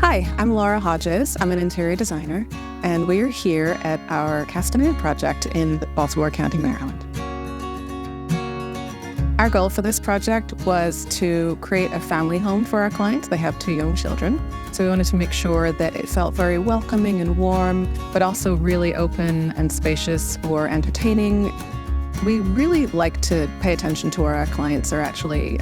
Hi, I'm Laura Hodges. I'm an interior designer, and we are here at our Castaneda project in Baltimore County, Maryland. Our goal for this project was to create a family home for our clients. They have 2 young children, so we wanted to make sure that it felt very welcoming and warm, but also really open and spacious for entertaining. We really like to pay attention to what our clients are actually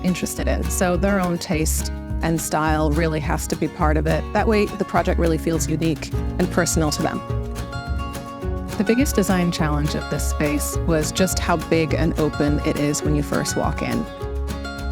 interested in, so their own taste and style really has to be part of it. That way, the project really feels unique and personal to them. The biggest design challenge of this space was just how big and open it is when you first walk in.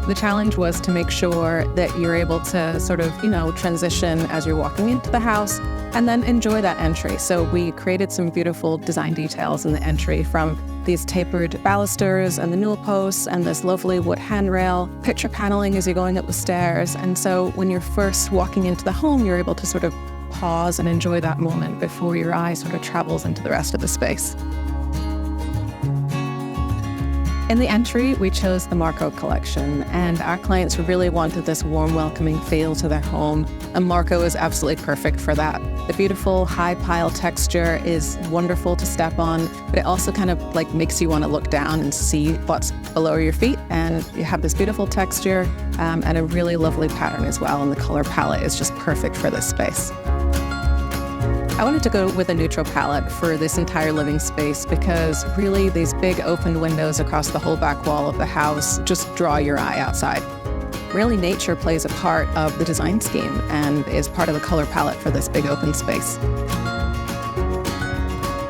The challenge was to make sure that you're able to sort of, transition as you're walking into the house and then enjoy that entry. So we created some beautiful design details in the entry, from these tapered balusters and the newel posts and this lovely wood handrail, picture paneling as you're going up the stairs. And so when you're first walking into the home, you're able to sort of pause and enjoy that moment before your eye sort of travels into the rest of the space. In the entry, we chose the Marco Collection, and our clients really wanted this warm, welcoming feel to their home, and Marco is absolutely perfect for that. The beautiful high pile texture is wonderful to step on, but it also kind of makes you want to look down and see what's below your feet, and you have this beautiful texture and a really lovely pattern as well, and the color palette is just perfect for this space. I wanted to go with a neutral palette for this entire living space because really these big open windows across the whole back wall of the house just draw your eye outside. Really, nature plays a part of the design scheme and is part of the color palette for this big open space.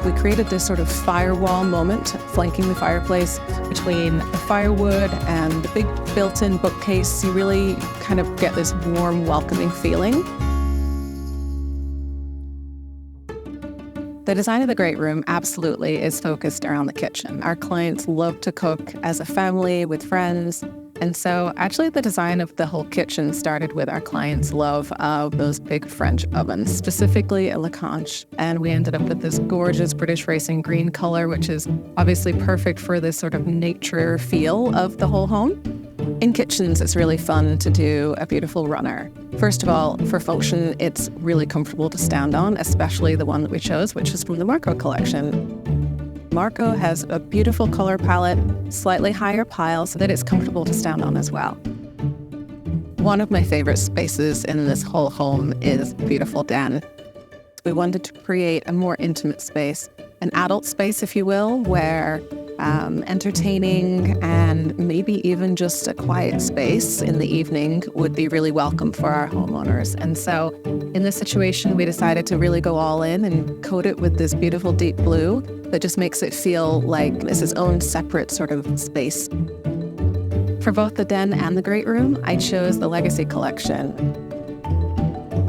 We created this sort of firewall moment flanking the fireplace between the firewood and the big built-in bookcase. You really kind of get this warm, welcoming feeling. The design of the great room absolutely is focused around the kitchen. Our clients love to cook as a family with friends. And so actually the design of the whole kitchen started with our clients' love of those big French ovens, specifically a Lecanche. And we ended up with this gorgeous British racing green color, which is obviously perfect for this sort of nature feel of the whole home. In kitchens, it's really fun to do a beautiful runner. First of all, for function, it's really comfortable to stand on, especially the one that we chose, which is from the Marco Collection. Marco has a beautiful color palette, slightly higher pile, so that it's comfortable to stand on as well. One of my favorite spaces in this whole home is the beautiful den. We wanted to create a more intimate space, an adult space, if you will, where entertaining and maybe even just a quiet space in the evening would be really welcome for our homeowners. And so in this situation, we decided to really go all in and coat it with this beautiful deep blue that just makes it feel like it's its own separate sort of space. For both the den and the great room, I chose the Legacy Collection.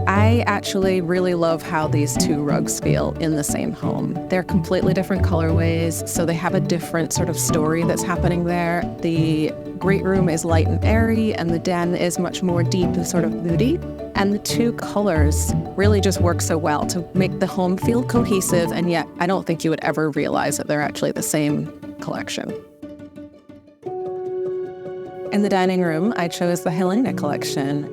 I actually really love how these 2 rugs feel in the same home. They're completely different colorways, so they have a different sort of story that's happening there. The great room is light and airy, and the den is much more deep and sort of moody. And the 2 colors really just work so well to make the home feel cohesive, and yet I don't think you would ever realize that they're actually the same collection. In the dining room, I chose the Helena Collection.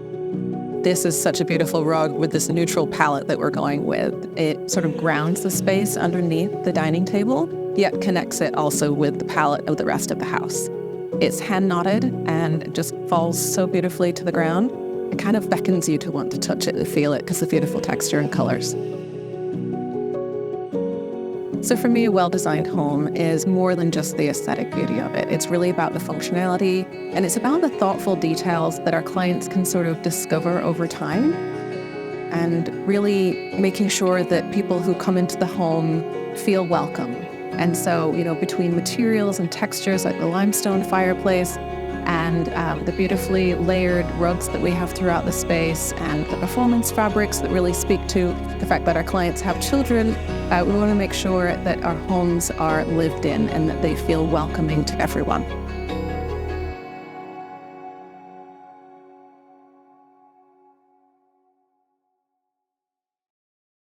This is such a beautiful rug with this neutral palette that we're going with. It sort of grounds the space underneath the dining table, yet connects it also with the palette of the rest of the house. It's hand knotted and just falls so beautifully to the ground. It kind of beckons you to want to touch it and feel it because of the beautiful texture and colors. So for me, a well-designed home is more than just the aesthetic beauty of it. It's really about the functionality, and it's about the thoughtful details that our clients can sort of discover over time, and really making sure that people who come into the home feel welcome. And so, between materials and textures like the limestone fireplace and the beautifully layered rugs that we have throughout the space and the performance fabrics that really speak to the fact that our clients have children, we want to make sure that our homes are lived in and that they feel welcoming to everyone.